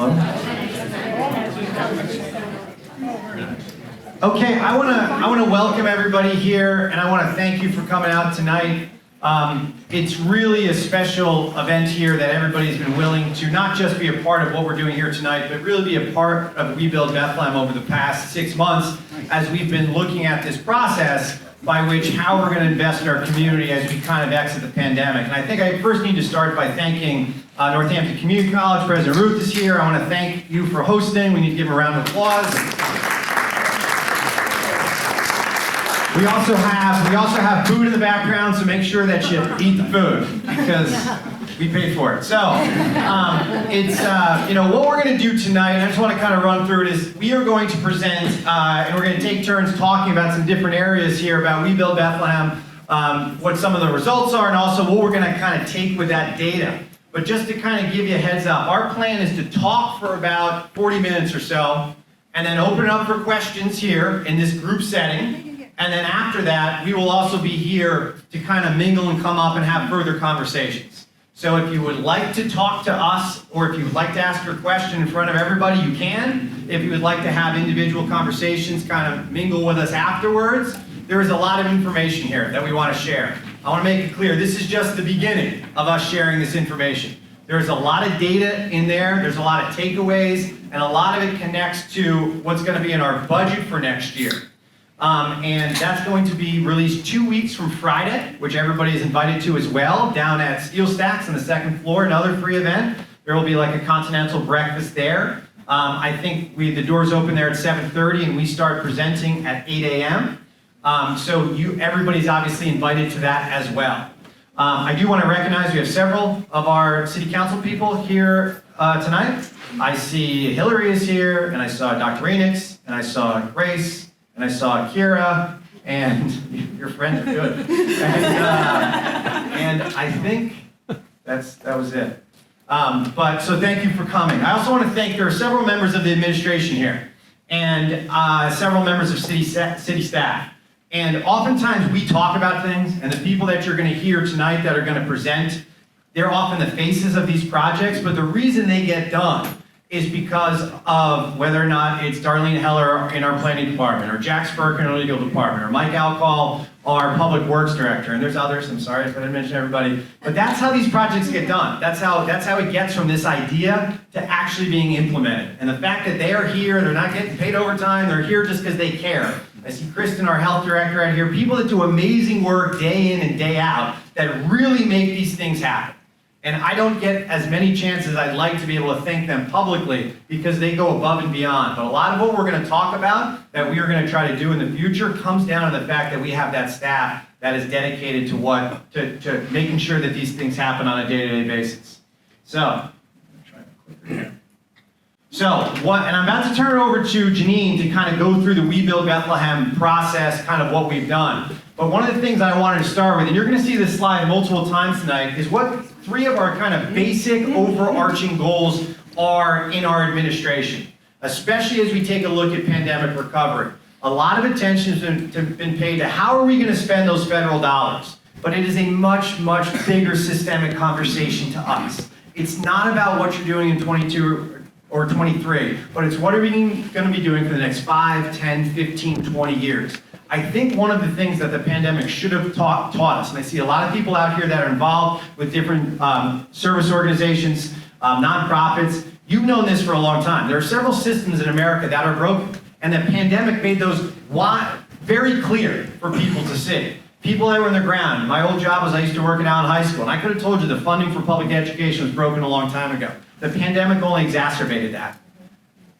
Hello. Okay, I want to welcome everybody here, and I want to thank you for coming out tonight. It's really a special event here that everybody's been willing to not just be a part of what we're doing here tonight, but really be a part of We Build Bethlehem over the past 6 months as we've been looking at this process by which how we're going to invest in our community as we kind of exit the pandemic. And I think I first need to start by thanking Northampton Community College. President Ruth is here. I want to thank you for hosting. We need to give a round of applause. We also have food in the background, so make sure that you eat the food because we paid for it. So what we're going to do tonight. I just want to kind of run through it. Is we are going to present and we're going to take turns talking about some different areas here about We Build Bethlehem, what some of the results are, and also what we're going to kind of take with that data. But just to kind of give you a heads up, our plan is to talk for about 40 minutes or so, and then open it up for questions here in this group setting. And then after that, we will also be here to kind of mingle and come up and have further conversations. So if you would like to talk to us, or if you would like to ask your question in front of everybody, you can. If you would like to have individual conversations, kind of mingle with us afterwards, there is a lot of information here that we want to share. I want to make it clear, this is just the beginning of us sharing this information. There's a lot of data in there, there's a lot of takeaways, and a lot of it connects to what's going to be in our budget for next year. And that's going to be released 2 weeks from Friday, which everybody is invited to as well, down at Steel Stacks on the second floor, another free event. There will be like a continental breakfast there. I think the doors open there at 7:30 and we start presenting at 8 a.m. So everybody's obviously invited to that as well. I do want to recognize we have several of our city council people here tonight. I see Hillary is here, and I saw Dr. Renix, and I saw Grace, and I saw Kira, and your friends are good. And I think that was it. So thank you for coming. I also want to thank, there are several members of the administration here, and several members of city staff. And oftentimes we talk about things, and the people that you're going to hear tonight that are going to present, they're often the faces of these projects, but the reason they get done is because of whether or not it's Darlene Heller in our planning department, or Jack Spurk in our legal department, or Mike Alcall, our public works director, and there's others, I'm sorry if I didn't mention everybody, but that's how these projects get done. That's how it gets from this idea to actually being implemented. And the fact that they are here, they're not getting paid overtime, they're here just because they care. I see Kristen, our health director, out here, people that do amazing work day in and day out that really make these things happen. And I don't get as many chances I'd like to be able to thank them publicly because they go above and beyond. But a lot of what we're going to talk about that we are going to try to do in the future comes down to the fact that we have that staff that is dedicated to making sure that these things happen on a day-to-day basis. And I'm about to turn it over to Janine to kind of go through the We Build Bethlehem process, kind of what we've done. But one of the things I wanted to start with, and you're going to see this slide multiple times tonight, is what 3 of our kind of basic overarching goals are in our administration, especially as we take a look at pandemic recovery. A lot of attention has been paid to how are we going to spend those federal dollars, but it is a much, much bigger systemic conversation to us. It's not about what you're doing in 22 or 23, but it's what are we going to be doing for the next 5, 10, 15, 20 years. I think one of the things that the pandemic should have taught us, and I see a lot of people out here that are involved with different service organizations, nonprofits, you've known this for a long time. There are several systems in America that are broken, and the pandemic made those very clear for people to see. People that were on the ground. My old job was I used to work in Allen High School, and I could have told you the funding for public education was broken a long time ago. The pandemic only exacerbated that.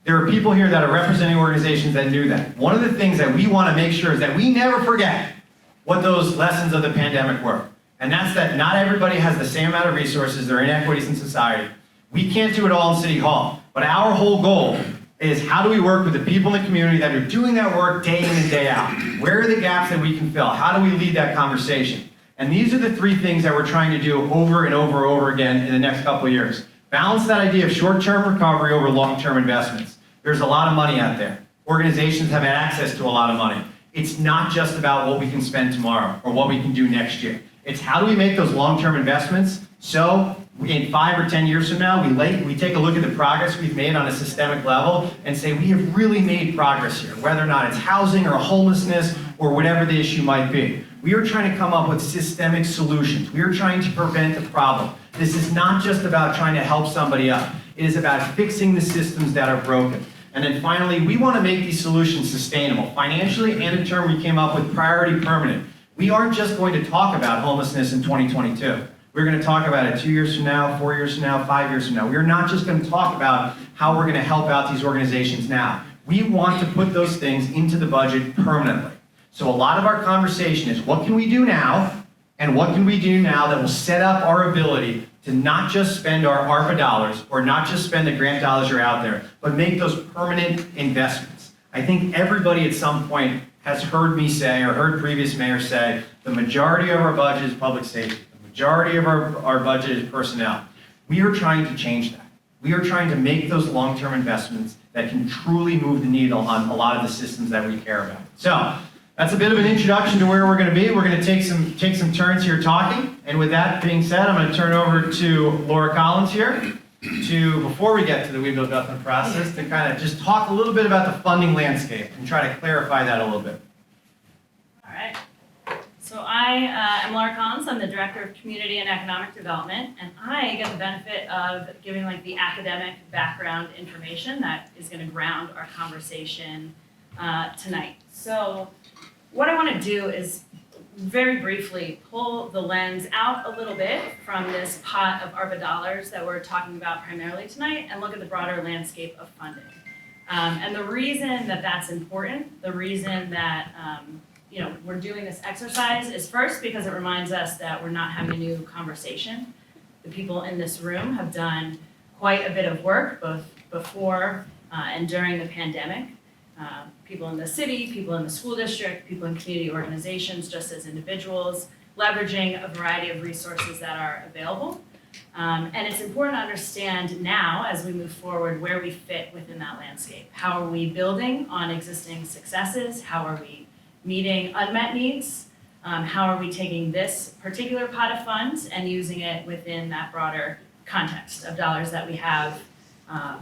There are people here that are representing organizations that knew that. One of the things that we want to make sure is that we never forget what those lessons of the pandemic were. And that's that not everybody has the same amount of resources. There are inequities in society. We can't do it all in City Hall. But our whole goal is how do we work with the people in the community that are doing that work day in and day out? Where are the gaps that we can fill? How do we lead that conversation? And these are the 3 things that we're trying to do over and over and over again in the next couple of years. Balance that idea of short-term recovery over long-term investments. There's a lot of money out there. Organizations have had access to a lot of money. It's not just about what we can spend tomorrow or what we can do next year. It's how do we make those long-term investments so in 5 or 10 years from now, we take a look at the progress we've made on a systemic level and say we have really made progress here, whether or not it's housing or homelessness or whatever the issue might be. We are trying to come up with systemic solutions. We are trying to prevent the problem. This is not just about trying to help somebody up. It is about fixing the systems that are broken. And then finally, we want to make these solutions sustainable. Financially and in term, we came up with priority permanent. We aren't just going to talk about homelessness in 2022. We're going to talk about it 2 years from now, 4 years from now, 5 years from now. We're not just going to talk about how we're going to help out these organizations now. We want to put those things into the budget permanently. So a lot of our conversation is what can we do now, and what can we do now that will set up our ability to not just spend our ARPA dollars or not just spend the grant dollars that are out there, but make those permanent investments. I think everybody at some point has heard me say, or heard previous mayors say, the majority of our budget is public safety. The majority of our budget is personnel. We are trying to change that. We are trying to make those long-term investments that can truly move the needle on a lot of the systems that we care about. So that's a bit of an introduction to where we're going to be. We're going to take some turns here talking. And with that being said, I'm going to turn over to Laura Collins here before we get to the We Build Bethlehem process, to kind of just talk a little bit about the funding landscape and try to clarify that a little bit. All right. So I am Laura Collins. I'm the Director of Community and Economic Development, and I get the benefit of giving like the academic background information that is going to ground our conversation tonight. So what I want to do is very briefly pull the lens out a little bit from this pot of ARPA dollars that we're talking about primarily tonight and look at the broader landscape of funding. And the reason that that's important, the reason that we're doing this exercise is first because it reminds us that we're not having a new conversation. The people in this room have done quite a bit of work both before and during the pandemic. People in the city, people in the school district, people in community organizations, just as individuals, leveraging a variety of resources that are available. And it's important to understand now, as we move forward, where we fit within that landscape. How are we building on existing successes? How are we meeting unmet needs? How are we taking this particular pot of funds and using it within that broader context of dollars that we have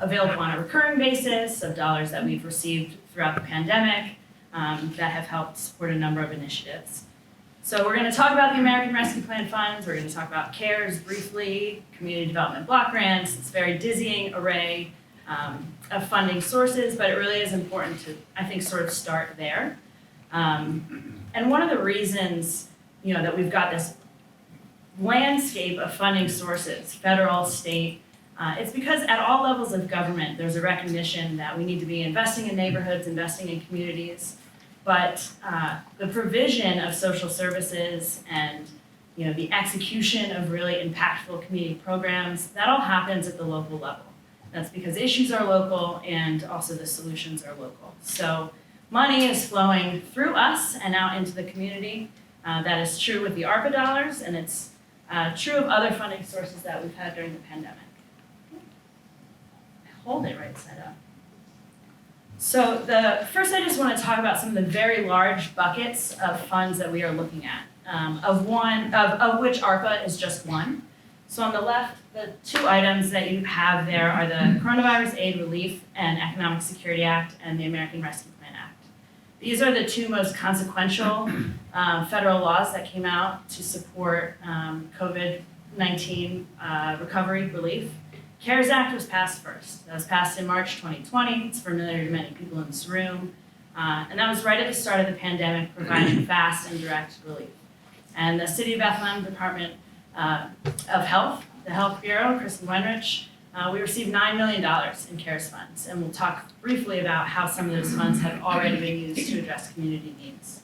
available on a recurring basis, of dollars that we've received throughout the pandemic that have helped support a number of initiatives. So we're going to talk about the American Rescue Plan funds, we're going to talk about CARES briefly, community development block grants. It's a very dizzying array of funding sources, but it really is important to, I think, sort of start there. And one of the reasons, that we've got this landscape of funding sources, federal, state, it's because at all levels of government, there's a recognition that we need to be investing in neighborhoods, investing in communities, but the provision of social services and the execution of really impactful community programs, that all happens at the local level. That's because issues are local and also the solutions are local. So money is flowing through us and out into the community. That is true with the ARPA dollars, and it's true of other funding sources that we've had during the pandemic. Hold it right side up. So first I just want to talk about some of the very large buckets of funds that we are looking at, of which ARPA is just one. So on the left, the two items that you have there are the Coronavirus Aid Relief and Economic Security Act and the American Rescue Plan Act. These are the two most consequential federal laws that came out to support COVID-19 recovery relief. CARES Act was passed first. That was passed in March 2020. It's familiar to many people in this room. And that was right at the start of the pandemic, providing fast and direct relief. And the City of Bethlehem Department of Health, the Health Bureau, Kristen Wenrich, we received $9 million in CARES funds. And we'll talk briefly about how some of those funds have already been used to address community needs.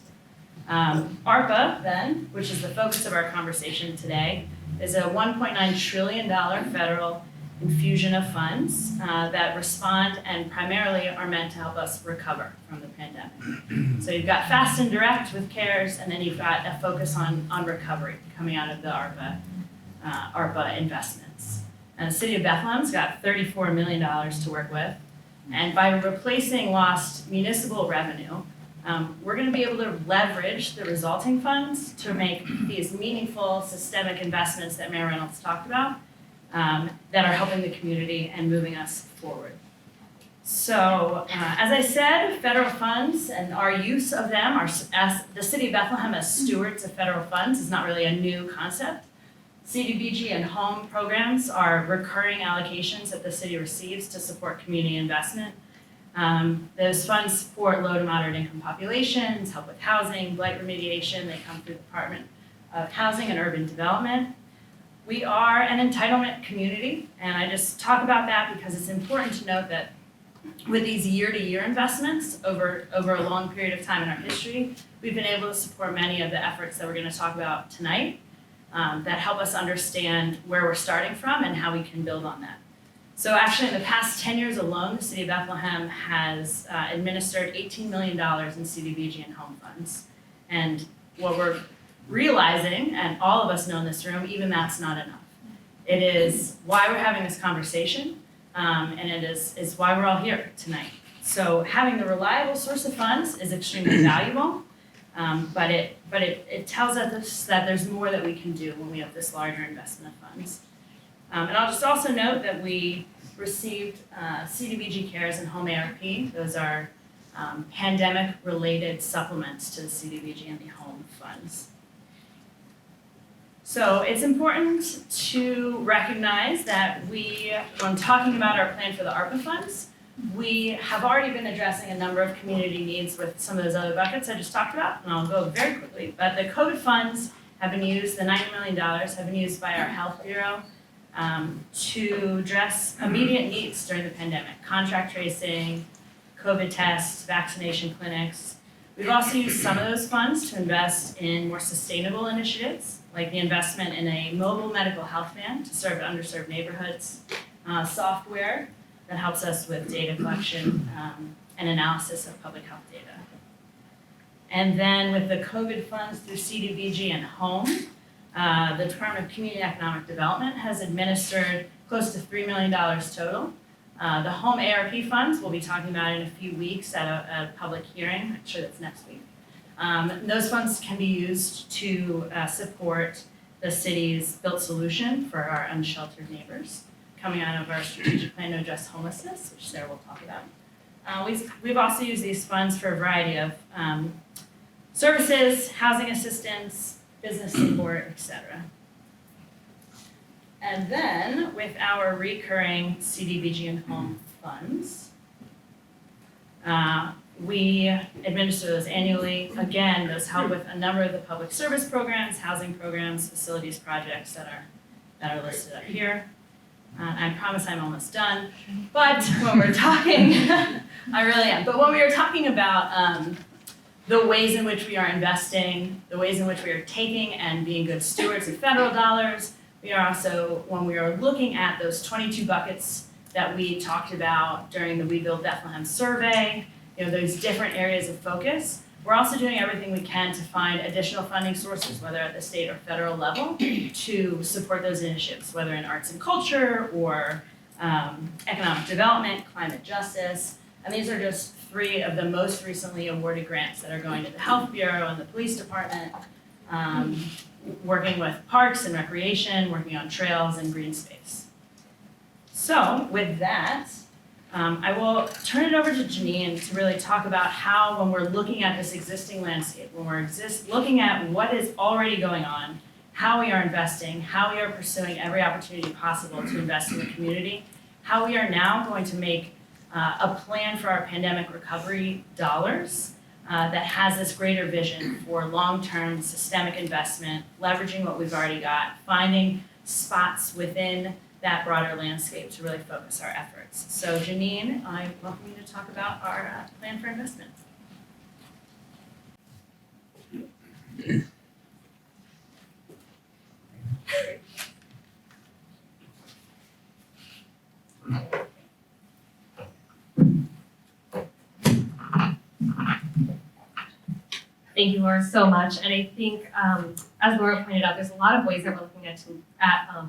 ARPA, then, which is the focus of our conversation today, is a $1.9 trillion federal infusion of funds that respond and primarily are meant to help us recover from the pandemic. So you've got fast and direct with CARES, and then you've got a focus on recovery coming out of the ARPA investments. And the City of Bethlehem's got $34 million to work with, and by replacing lost municipal revenue, we're going to be able to leverage the resulting funds to make these meaningful systemic investments that Mayor Reynolds talked about that are helping the community and moving us forward. So, as I said, federal funds and our use of them, as the City of Bethlehem as stewards of federal funds, is not really a new concept. CDBG and home programs are recurring allocations that the city receives to support community investment. Those funds support low to moderate income populations, help with housing, blight remediation. They come through the Department of Housing and Urban Development. We are an entitlement community, and I just talk about that because it's important to note that with these year-to-year investments over a long period of time in our history, we've been able to support many of the efforts that we're going to talk about tonight that help us understand where we're starting from and how we can build on that. So actually, in the past 10 years alone, the City of Bethlehem has administered $18 million in CDBG and home funds. And what we're realizing, and all of us know in this room, even that's not enough. It is why we're having this conversation, and it is why we're all here tonight. So having the reliable source of funds is extremely valuable, but it tells us that there's more that we can do when we have this larger investment of funds. And I'll just also note that we received CDBG Cares and Home ARP. Those are pandemic-related supplements to the CDBG and the home funds. So it's important to recognize that when talking about our plan for the ARPA funds, we have already been addressing a number of community needs with some of those other buckets I just talked about, and I'll go very quickly. But the COVID funds have been used, the $90 million have been used by our health bureau to address immediate needs during the pandemic, contact tracing, COVID tests, vaccination clinics. We've also used some of those funds to invest in more sustainable initiatives, like the investment in a mobile medical health van to serve underserved neighborhoods, software that helps us with data collection and analysis of public health data. And then with the COVID funds through CDBG and home, the Department of Community and Economic Development has administered close to $3 million total. The home ARP funds we'll be talking about in a few weeks at a public hearing. I'm sure that's next week. Those funds can be used to support the city's built solution for our unsheltered neighbors, coming out of our strategic plan to address homelessness, which Sarah will talk about. We've also used these funds for a variety of services, housing assistance, business support, etc. And then with our recurring CDBG and home funds, we administer those annually. Again, those help with a number of the public service programs, housing programs, facilities projects that are listed up here. I promise I'm almost done. But when we're talking, I really am. But when we are talking about the ways in which we are investing, the ways in which we are taking and being good stewards of federal dollars, we are also, when we are looking at those 22 buckets that we talked about during the We Build Bethlehem survey, those different areas of focus, we're also doing everything we can to find additional funding sources, whether at the state or federal level, to support those initiatives, whether in arts and culture or economic development, climate justice. And these are just 3 of the most recently awarded grants that are going to the Health Bureau and the Police Department, working with parks and recreation, working on trails and green space. So with that, I will turn it over to Janine to really talk about how, when we're looking at this existing landscape, when we're looking at what is already going on, how we are investing, how we are pursuing every opportunity possible to invest in the community, how we are now going to make a plan for our pandemic recovery dollars that has this greater vision for long-term systemic investment, leveraging what we've already got, finding spots within that broader landscape to really focus our efforts. So Janine, I welcome you to talk about our plan for investment. Thank you, Laura, so much. And I think, as Laura pointed out, there's a lot of ways that we're looking at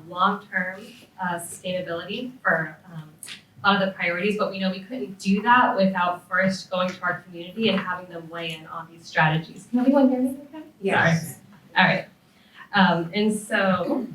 long-term sustainability for a lot of the priorities, but we know we couldn't do that without first going to our community and having them weigh in on these strategies. Can everyone hear me okay? Yes. All right. And so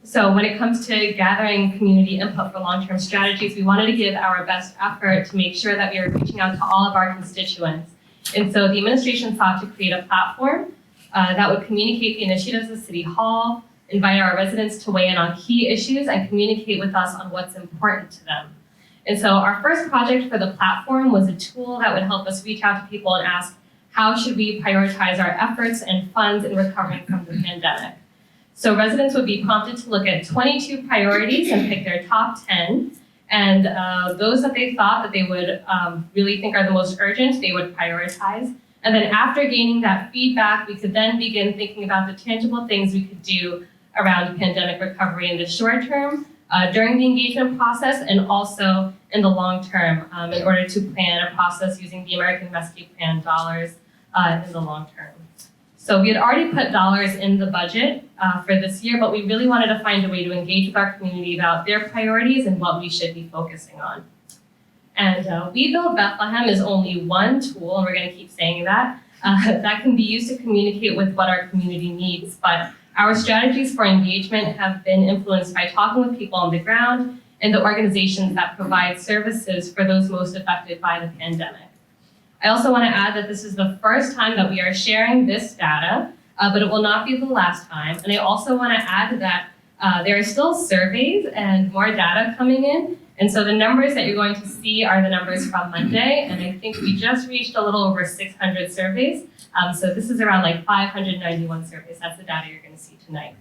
So when it comes to gathering community input for long-term strategies, we wanted to give our best effort to make sure that we are reaching out to all of our constituents. And so the administration sought to create a platform that would communicate the initiatives of City Hall, invite our residents to weigh in on key issues, and communicate with us on what's important to them. And so our first project for the platform was a tool that would help us reach out to people and ask, how should we prioritize our efforts and funds in recovering from the pandemic? So residents would be prompted to look at 22 priorities and pick their top 10. And those that they thought that they would really think are the most urgent, they would prioritize. And then after gaining that feedback, we could then begin thinking about the tangible things we could do around pandemic recovery in the short term, during the engagement process, and also in the long term in order to plan a process using the American Rescue Plan dollars in the long term. So we had already put dollars in the budget for this year, but we really wanted to find a way to engage with our community about their priorities and what we should be focusing on. And We Build Bethlehem is only one tool, and we're going to keep saying that, that can be used to communicate with what our community needs. But our strategies for engagement have been influenced by talking with people on the ground and the organizations that provide services for those most affected by the pandemic. I also want to add that this is the first time that we are sharing this data, but it will not be the last time. And I also want to add that there are still surveys and more data coming in. And so the numbers that you're going to see are the numbers from Monday. And I think we just reached a little over 600 surveys. So this is around like 591 surveys. That's the data you're going to see tonight.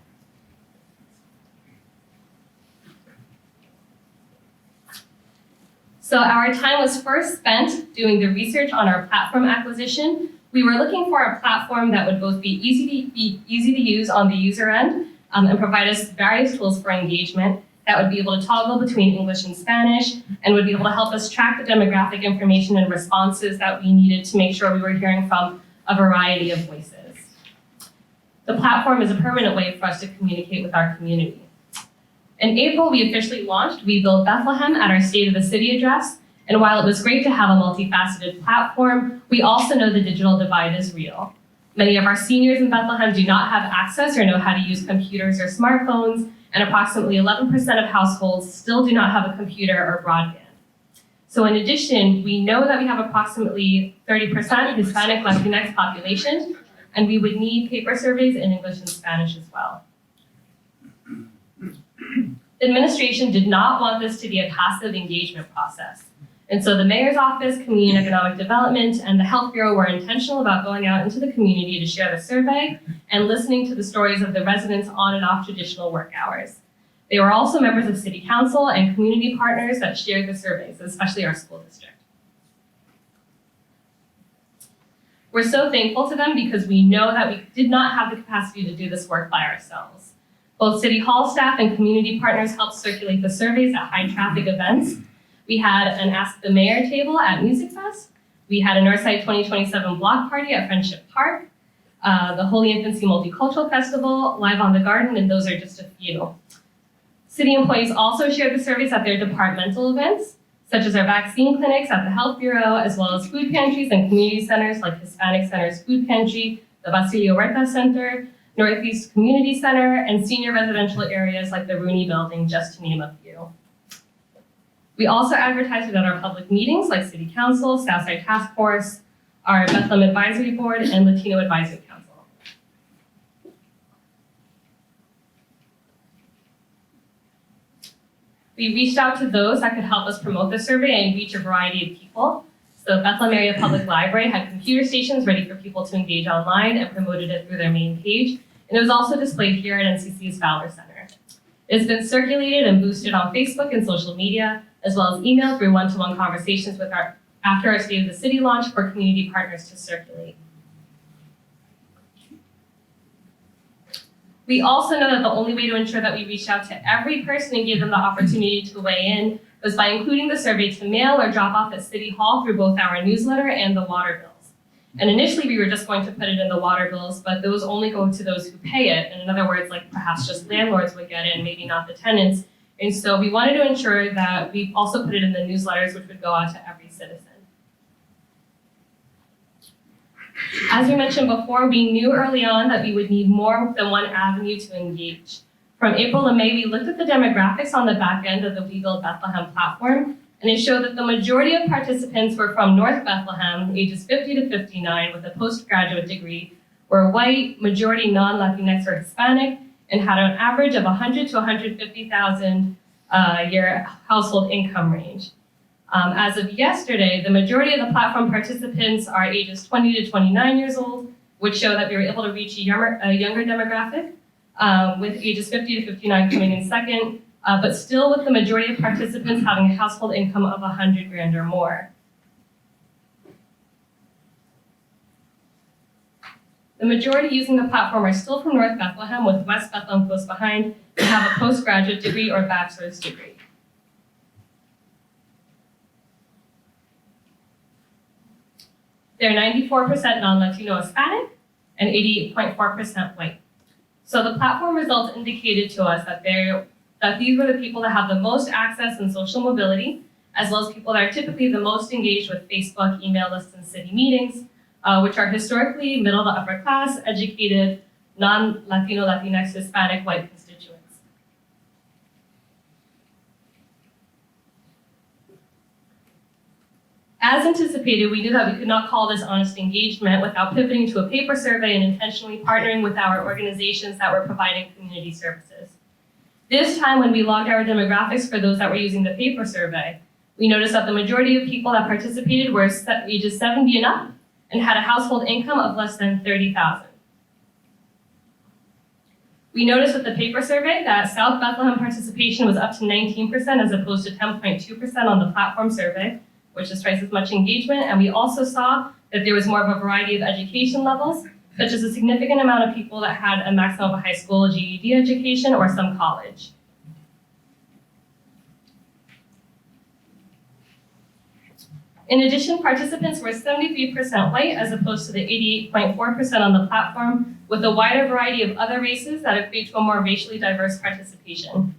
So our time was first spent doing the research on our platform acquisition. We were looking for a platform that would both be easy to use on the user end and provide us various tools for engagement that would be able to toggle between English and Spanish and would be able to help us track the demographic information and responses that we needed to make sure we were hearing from a variety of voices. The platform is a permanent way for us to communicate with our community. In April, we officially launched We Build Bethlehem at our State of the City address. And while it was great to have a multifaceted platform, we also know the digital divide is real. Many of our seniors in Bethlehem do not have access or know how to use computers or smartphones, and approximately 11% of households still do not have a computer or broadband. So in addition, we know that we have approximately 30% Hispanic Latinx population, and we would need paper surveys in English and Spanish as well. The administration did not want this to be a passive engagement process. And so the mayor's office, community and economic development, and the health bureau were intentional about going out into the community to share the survey and listening to the stories of the residents on and off traditional work hours. They were also members of city council and community partners that shared the surveys, especially our school district. We're so thankful to them because we know that we did not have the capacity to do this work by ourselves. Both City Hall staff and community partners helped circulate the surveys at high traffic events. We had an Ask the Mayor table at Music Fest. We had a Northside 2027 block party at Friendship Park, the Holy Infancy Multicultural Festival, Live on the Garden, and those are just a few. City employees also shared the surveys at their departmental events, such as our vaccine clinics at the Health Bureau, as well as food pantries and community centers like Hispanic Center's Food Pantry, the Basilio Huerta Center, Northeast Community Center, and senior residential areas like the Rooney Building, just to name a few. We also advertised it at our public meetings like City Council, Southside Task Force, our Bethlehem Advisory Board, and Latino Advisory Council. We reached out to those that could help us promote the survey and reach a variety of people. So Bethlehem Area Public Library had computer stations ready for people to engage online and promoted it through their main page. And it was also displayed here at NCC's Fowler Center. It's been circulated and boosted on Facebook and social media, as well as emailed through one-to-one conversations with after our State of the City launch for community partners to circulate. We also know that the only way to ensure that we reached out to every person and gave them the opportunity to weigh in was by including the survey to mail or drop off at City Hall through both our newsletter and the water bills. And initially we were just going to put it in the water bills, but those only go to those who pay it. And in other words, like perhaps just landlords would get it and maybe not the tenants. And so we wanted to ensure that we also put it in the newsletters, which would go out to every citizen. As we mentioned before, we knew early on that we would need more than one avenue to engage. From April to May, we looked at the demographics on the back end of the We Build Bethlehem platform, and it showed that the majority of participants were from North Bethlehem, ages 50 to 59, with a postgraduate degree, were white, majority non-Latinx or Hispanic, and had an average of 100 to 150,000 a year household income range. As of yesterday, the majority of the platform participants are ages 20 to 29 years old, which show that we were able to reach a younger demographic, with ages 50 to 59 coming in second, but still with the majority of participants having a household income of 100 grand or more. The majority using the platform are still from North Bethlehem, with West Bethlehem close behind, and have a postgraduate degree or bachelor's degree. They're 94% non-Latino Hispanic and 88.4% white. So the platform results indicated to us that these were the people that have the most access and social mobility, as well as people that are typically the most engaged with Facebook, email lists, and city meetings, which are historically middle to upper class, educated, non-Latino, Latinx, Hispanic, white constituents. As anticipated, we knew that we could not call this honest engagement without pivoting to a paper survey and intentionally partnering with our organizations that were providing community services. This time, when we logged our demographics for those that were using the paper survey, we noticed that the majority of people that participated were ages 70 and up and had a household income of less than $30,000. We noticed with the paper survey that South Bethlehem participation was up to 19% as opposed to 10.2% on the platform survey, which is twice as much engagement, and we also saw that there was more of a variety of education levels, such as a significant amount of people that had a maximum of a high school GED education or some college. In addition, participants were 73% white as opposed to the 88.4% on the platform, with a wider variety of other races that equate to a more racially diverse participation.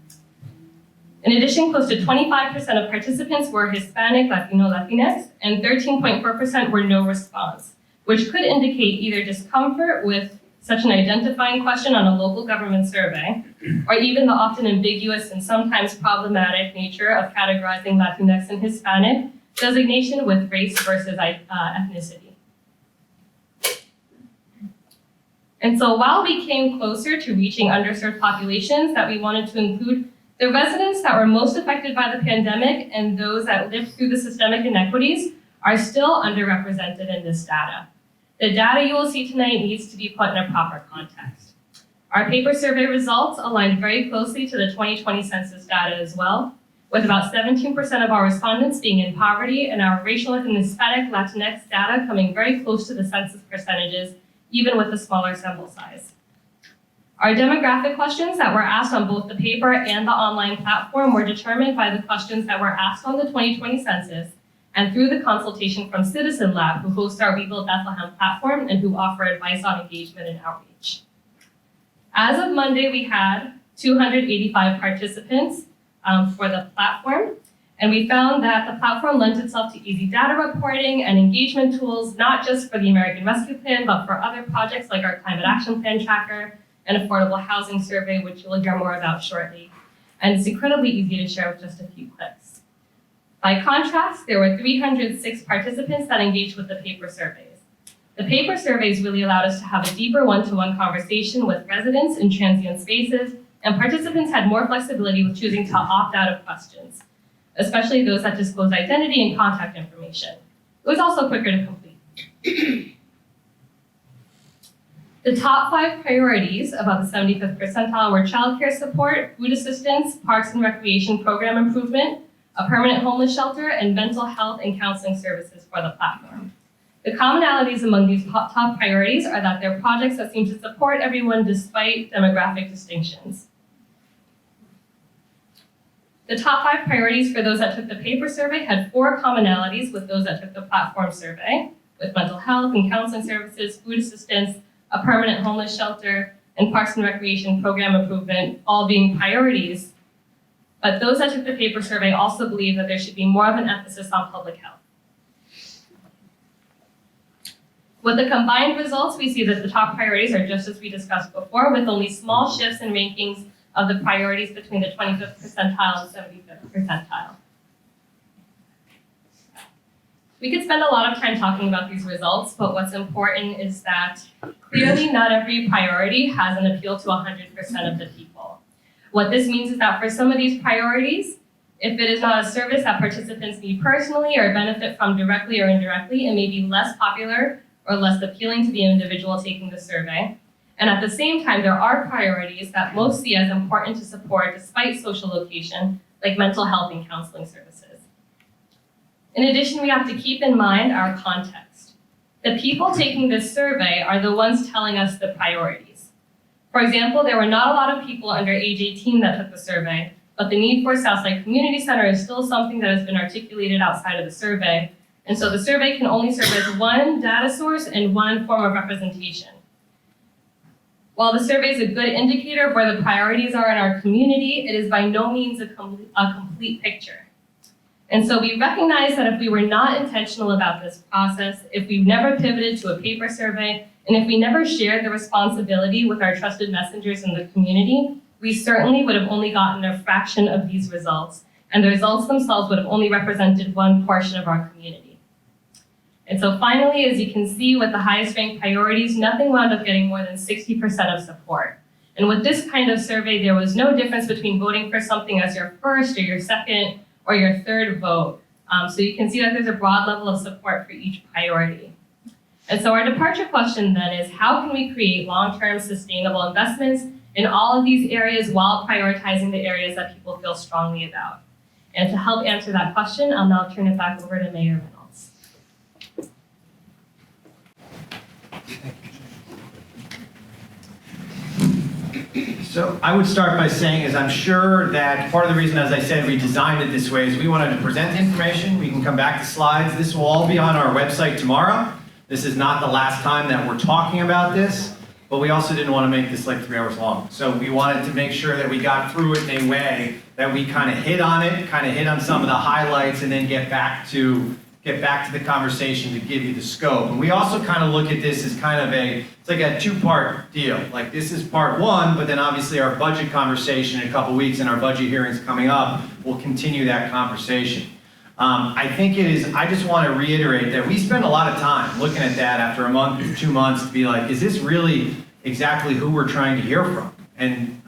In addition, close to 25% of participants were Hispanic, Latino, Latinx, and 13.4% were no response, which could indicate either discomfort with such an identifying question on a local government survey, or even the often ambiguous and sometimes problematic nature of categorizing Latinx and Hispanic designation with race versus ethnicity. And so while we came closer to reaching underserved populations that we wanted to include, the residents that were most affected by the pandemic and those that lived through the systemic inequities are still underrepresented in this data. The data you will see tonight needs to be put in a proper context. Our paper survey results aligned very closely to the 2020 census data as well, with about 17% of our respondents being in poverty and our racial and Hispanic Latinx data coming very close to the census percentages, even with a smaller sample size. Our demographic questions that were asked on both the paper and the online platform were determined by the questions that were asked on the 2020 census and through the consultation from Citizen Lab, who hosts our We Build Bethlehem platform and who offer advice on engagement and outreach. As of Monday, we had 285 participants for the platform, and we found that the platform lent itself to easy data reporting and engagement tools, not just for the American Rescue Plan, but for other projects like our Climate Action Plan Tracker and Affordable Housing Survey, which you'll hear more about shortly. And it's incredibly easy to share with just a few clicks. By contrast, there were 306 participants that engaged with the paper surveys. The paper surveys really allowed us to have a deeper one-to-one conversation with residents in transient spaces, and participants had more flexibility with choosing to opt out of questions, especially those that disclose identity and contact information. It was also quicker to complete. The top 5 priorities about the 75th percentile were childcare support, food assistance, parks and recreation program improvement, a permanent homeless shelter, and mental health and counseling services for the platform. The commonalities among these top priorities are that they're projects that seem to support everyone despite demographic distinctions. The top 5 priorities for those that took the paper survey had 4 commonalities with those that took the platform survey, with mental health and counseling services, food assistance, a permanent homeless shelter, and parks and recreation program improvement all being priorities. But those that took the paper survey also believe that there should be more of an emphasis on public health. With the combined results, we see that the top priorities are just as we discussed before, with only small shifts in rankings of the priorities between the 25th percentile and 75th percentile. We could spend a lot of time talking about these results, but what's important is that clearly not every priority has an appeal to 100% of the people. What this means is that for some of these priorities, if it is not a service that participants need personally or benefit from directly or indirectly, it may be less popular or less appealing to the individual taking the survey. And at the same time, there are priorities that most see as important to support despite social location, like mental health and counseling services. In addition, we have to keep in mind our context. The people taking this survey are the ones telling us the priorities. For example, there were not a lot of people under age 18 that took the survey, but the need for Southside Community Center is still something that has been articulated outside of the survey. And so the survey can only serve as one data source and one form of representation. While the survey is a good indicator of where the priorities are in our community, it is by no means a complete picture. And so we recognize that if we were not intentional about this process, if we never pivoted to a paper survey, and if we never shared the responsibility with our trusted messengers in the community, we certainly would have only gotten a fraction of these results, and the results themselves would have only represented one portion of our community. And so finally, as you can see, with the highest ranked priorities, nothing wound up getting more than 60% of support. And with this kind of survey, there was no difference between voting for something as your first or your second or your third vote. So you can see that there's a broad level of support for each priority. And so our departure question then is, how can we create long-term sustainable investments in all of these areas while prioritizing the areas that people feel strongly about? And to help answer that question, I'll now turn it back over to Mayor Reynolds. So I would start by saying is I'm sure that part of the reason, as I said, we designed it this way is we wanted to present information. We can come back to slides. This will all be on our website tomorrow. This is not the last time that we're talking about this, but we also didn't want to make this like 3 hours long. So we wanted to make sure that we got through it in a way that we kind of hit on it, kind of hit on some of the highlights, and then get back to the conversation to give you the scope. And we also kind of look at this as kind of it's like a two-part deal. Like this is part one, but then obviously our budget conversation in a couple weeks and our budget hearings coming up will continue that conversation. I think it is, I just want to reiterate that we spend a lot of time looking at that after a month or 2 months to be like, is this really exactly who we're trying to hear from? And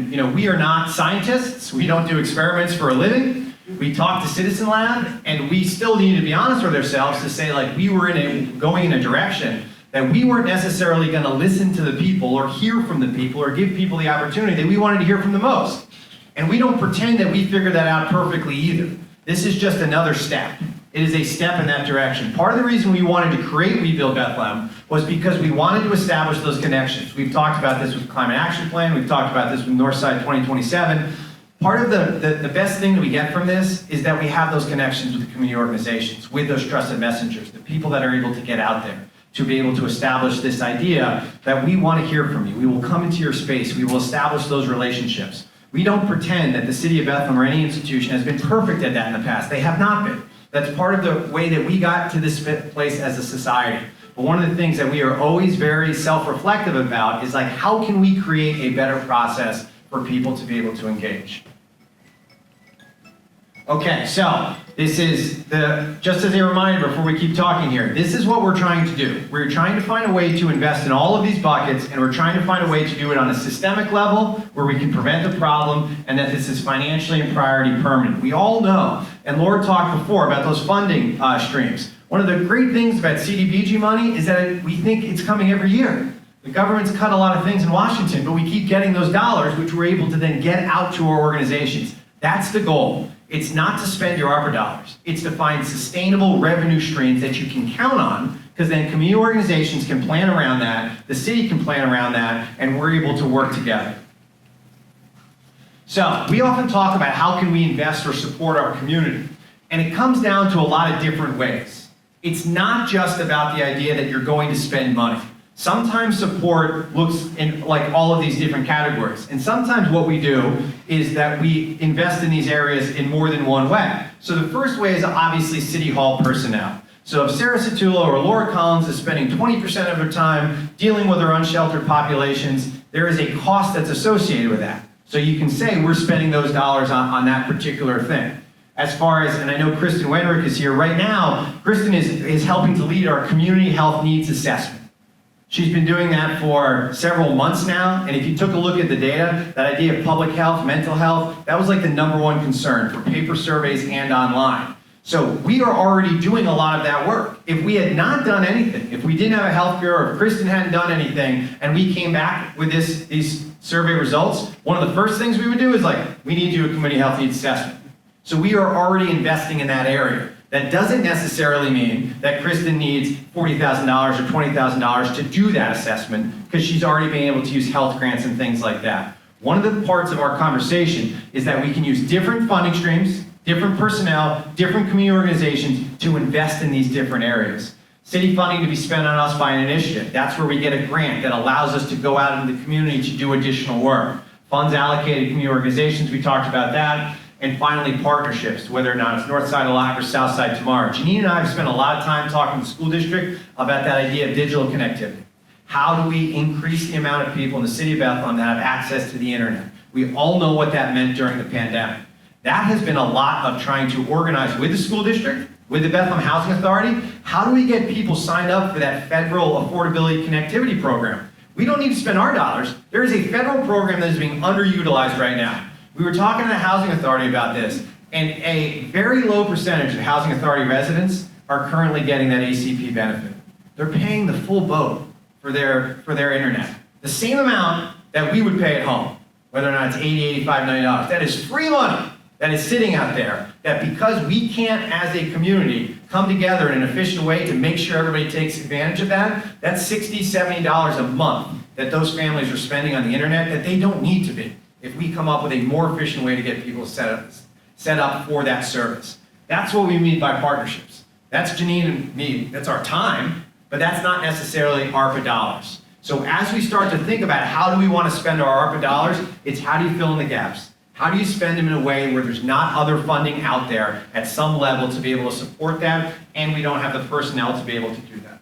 you know, we are not scientists. We don't do experiments for a living. We talk to Citizen Lab, and we still need to be honest with ourselves to say like we were going in a direction that we weren't necessarily going to listen to the people or hear from the people or give people the opportunity that we wanted to hear from the most. And we don't pretend that we figured that out perfectly either. This is just another step. It is a step in that direction. Part of the reason we wanted to create We Build Bethlehem was because we wanted to establish those connections. We've talked about this with Climate Action Plan. We've talked about this with Northside 2027. Part of the best thing that we get from this is that we have those connections with the community organizations, with those trusted messengers, the people that are able to get out there, to be able to establish this idea that we want to hear from you. We will come into your space. We will establish those relationships. We don't pretend that the city of Bethlehem or any institution has been perfect at that in the past. They have not been. That's part of the way that we got to this place as a society. But one of the things that we are always very self-reflective about is like, how can we create a better process for people to be able to engage? Okay, so this is just as a reminder before we keep talking here, this is what we're trying to do. We're trying to find a way to invest in all of these buckets, and we're trying to find a way to do it on a systemic level where we can prevent the problem and that this is financially and priority permanent. We all know, and Laura talked before about those funding streams. One of the great things about CDBG money is that we think it's coming every year. The government's cut a lot of things in Washington, but we keep getting those dollars, which we're able to then get out to our organizations. That's the goal. It's not to spend your ARPA dollars. It's to find sustainable revenue streams that you can count on, because then community organizations can plan around that, the city can plan around that, and we're able to work together. So we often talk about how can we invest or support our community, and it comes down to a lot of different ways. It's not just about the idea that you're going to spend money. Sometimes support looks in like all of these different categories. And sometimes what we do is that we invest in these areas in more than one way. So the first way is obviously City Hall personnel. So if Sarah Satullo or Laura Collins is spending 20% of their time dealing with our unsheltered populations, there is a cost that's associated with that. So you can say we're spending those dollars on that particular thing. As far as, and I know Kristen Wenrick is here right now, Kristen is helping to lead our community health needs assessment. She's been doing that for several months now, and if you took a look at the data, that idea of public health, mental health, that was like the #1 concern for paper surveys and online. So we are already doing a lot of that work. If we had not done anything, if we didn't have a health bureau, if Kristen hadn't done anything, and we came back with these survey results, one of the first things we would do is like, we need to do a community health needs assessment. So we are already investing in that area. That doesn't necessarily mean that Kristen needs $40,000 or $20,000 to do that assessment, because she's already been able to use health grants and things like that. One of the parts of our conversation is that we can use different funding streams, different personnel, different community organizations to invest in these different areas. City funding to be spent on us by an initiative. That's where we get a grant that allows us to go out into the community to do additional work. Funds allocated to community organizations, we talked about that. And finally, partnerships, whether or not it's North Side Alive or South Side Tomorrow. Janine and I have spent a lot of time talking to the school district about that idea of digital connectivity. How do we increase the amount of people in the city of Bethlehem that have access to the internet? We all know what that meant during the pandemic. That has been a lot of trying to organize with the school district, with the Bethlehem Housing Authority. How do we get people signed up for that federal affordability connectivity program? We don't need to spend our dollars. There is a federal program that is being underutilized right now. We were talking to the Housing Authority about this, and a very low percentage of Housing Authority residents are currently getting that ACP benefit. They're paying the full boat for their internet. The same amount that we would pay at home, whether or not it's $80, $85 million. That is free money that is sitting out there, that because we can't, as a community, come together in an efficient way to make sure everybody takes advantage of that, that's $60, $70 a month that those families are spending on the internet that they don't need to be, if we come up with a more efficient way to get people set up for that service. That's what we mean by partnerships. That's Janine and me, that's our time, but that's not necessarily ARPA dollars. So as we start to think about how do we want to spend our ARPA dollars, it's how do you fill in the gaps? How do you spend them in a way where there's not other funding out there at some level to be able to support that, and we don't have the personnel to be able to do that?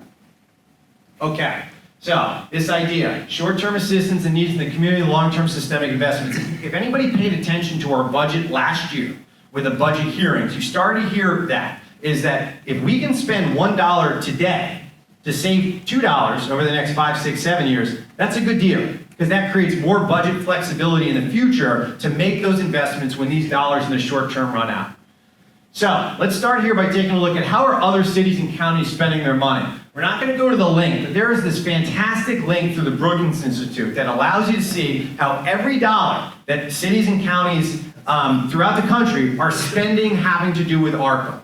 Okay. So, this idea, short-term assistance and needs in the community, long-term systemic investments. If anybody paid attention to our budget last year with the budget hearings, you started to hear that, is that if we can spend $1 today to save $2 over the next 5, 6, 7 years, that's a good deal, because that creates more budget flexibility in the future to make those investments when these dollars in the short term run out. So, let's start here by taking a look at how are other cities and counties spending their money. We're not going to go to the link, but there is this fantastic link through the Brookings Institute that allows you to see how every dollar that cities and counties throughout the country are spending having to do with ARPA.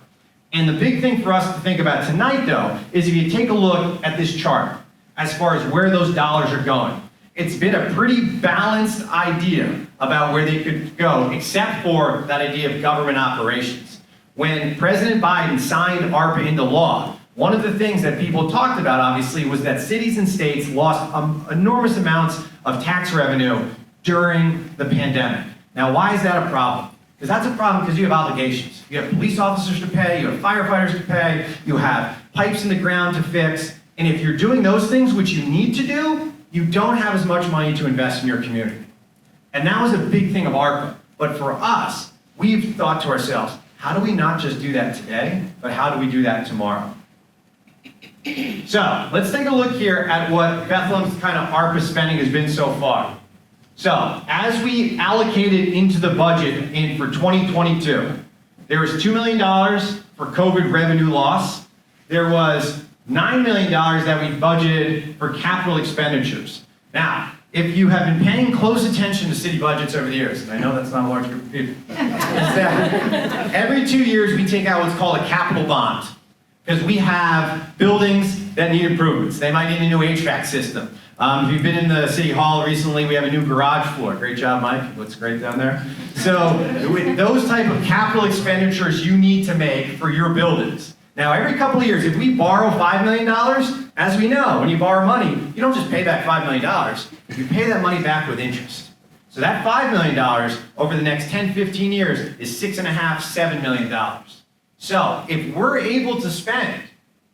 And the big thing for us to think about tonight, though, is if you take a look at this chart, as far as where those dollars are going. It's been a pretty balanced idea about where they could go, except for that idea of government operations. When President Biden signed ARPA into law, one of the things that people talked about, obviously, was that cities and states lost enormous amounts of tax revenue during the pandemic. Now, why is that a problem? Because that's a problem because you have obligations. You have police officers to pay, you have firefighters to pay, you have pipes in the ground to fix, and if you're doing those things, which you need to do, you don't have as much money to invest in your community. And that was a big thing of ARPA. But for us, we've thought to ourselves, how do we not just do that today, but how do we do that tomorrow? So, let's take a look here at what Bethlehem's kind of ARPA spending has been so far. So, as we allocated into the budget for 2022, there was $2 million for COVID revenue loss. There was $9 million that we budgeted for capital expenditures. Now, if you have been paying close attention to city budgets over the years, and I know that's not a large group of people, is that every 2 years we take out what's called a capital bond. Because we have buildings that need improvements. They might need a new HVAC system. If you've been in the city hall recently, we have a new garage floor. Great job, Mike. It looks great down there. So those type of capital expenditures you need to make for your buildings. Now, every couple of years, if we borrow $5 million, as we know, when you borrow money, you don't just pay back $5 million. You pay that money back with interest. So that $5 million over the next 10, 15 years is $6.5, $7 million. So if we're able to spend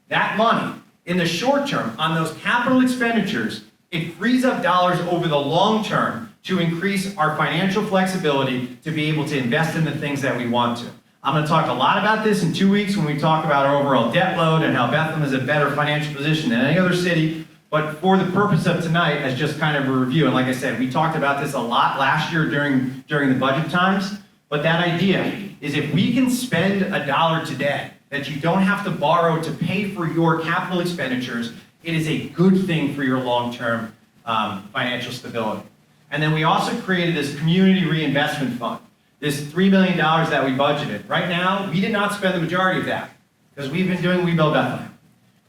That money, in the short term, on those capital expenditures, it frees up dollars over the long term to increase our financial flexibility to be able to invest in the things that we want to. I'm going to talk a lot about this in 2 weeks when we talk about our overall debt load and how Bethlehem is in a better financial position than any other city. But for the purpose of tonight, as just kind of a review, and like I said, we talked about this a lot last year during the budget times, but that idea is if we can spend $1 today that you don't have to borrow to pay for your capital expenditures, it is a good thing for your long-term financial stability. And then we also created this community reinvestment fund, this $3 million that we budgeted. Right now, we did not spend the majority of that because we've been doing We Build Bethlehem.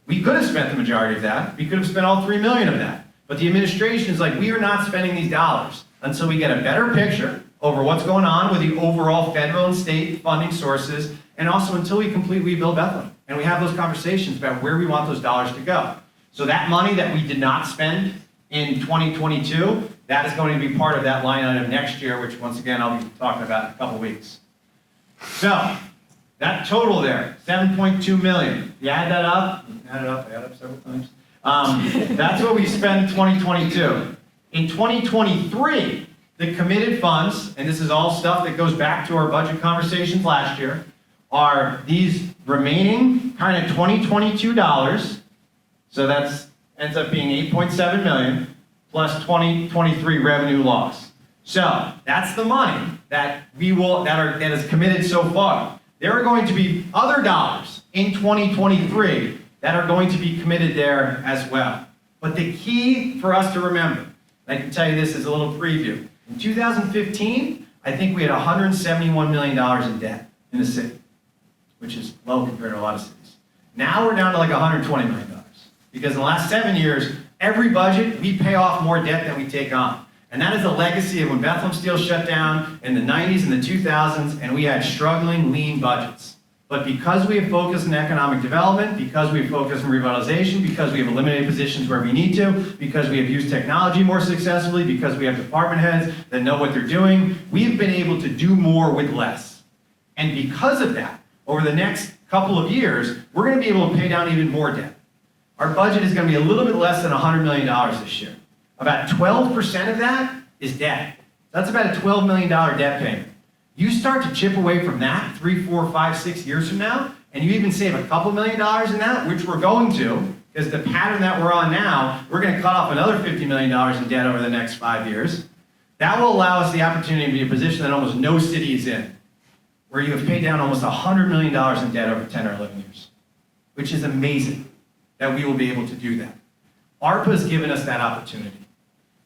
We could have spent the majority of that. We could have spent all $3 million of that. But the administration is like, we are not spending these dollars until we get a better picture over what's going on with the overall federal and state funding sources, and also until we complete We Build Bethlehem. And we have those conversations about where we want those dollars to go. So that money that we did not spend in 2022, that is going to be part of that line item next year, which once again, I'll be talking about in a couple weeks. So, that total there, 7.2 million. You add that up, I add it up several times. That's what we spent in 2022. In 2023, the committed funds, and this is all stuff that goes back to our budget conversations last year, are these remaining kind of 2022 dollars. So that ends up being 8.7 million plus 2023 revenue loss. So that's the money that that is committed so far. There are going to be other dollars in 2023 that are going to be committed there as well. But the key for us to remember, and I can tell you this as a little preview. In 2015, I think we had $171 million in debt in the city, which is low compared to a lot of cities. Now we're down to like $120 million. Because in the last 7 years, every budget, we pay off more debt than we take on. And that is the legacy of when Bethlehem Steel shut down in the 90s and the 2000s, and we had struggling, lean budgets. But because we have focused on economic development, because we have focused on revitalization, because we have eliminated positions where we need to, because we have used technology more successfully, because we have department heads that know what they're doing, we've been able to do more with less. And because of that, over the next couple of years, we're going to be able to pay down even more debt. Our budget is going to be a little bit less than $100 million this year. About 12% of that is debt. That's about a $12 million debt payment. You start to chip away from that 3, 4, 5, 6 years from now, and you even save a couple $1 million in that, which we're going to, because the pattern that we're on now, we're going to cut off another $50 million in debt over the next 5 years. That will allow us the opportunity to be in a position that almost no city is in, where you have paid down almost $100 million in debt over 10 or 11 years, which is amazing that we will be able to do that. ARPA has given us that opportunity.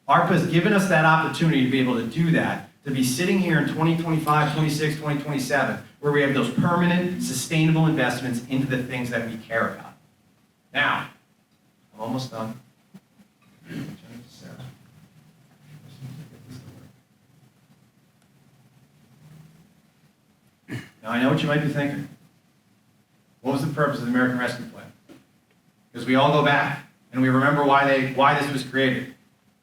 ARPA has given us that opportunity to be able to do that, to be sitting here in 2025, 26, 2027, where we have those permanent, sustainable investments into the things that we care about. Now, I'm almost done. Now, I know what you might be thinking. What was the purpose of the American Rescue Plan? Because we all go back and we remember why this was created.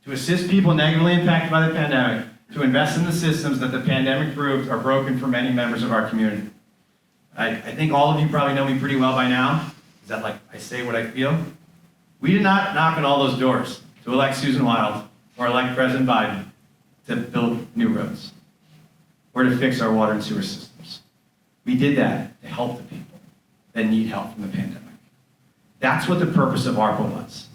To assist people negatively impacted by the pandemic, to invest in the systems that the pandemic proved are broken for many members of our community. I think all of you probably know me pretty well by now. Is that like I say what I feel? We did not knock on all those doors to elect Susan Wild or elect President Biden to build new roads or to fix our water and sewer systems. We did that to help the people that need help from the pandemic. That's what the purpose of ARPA was.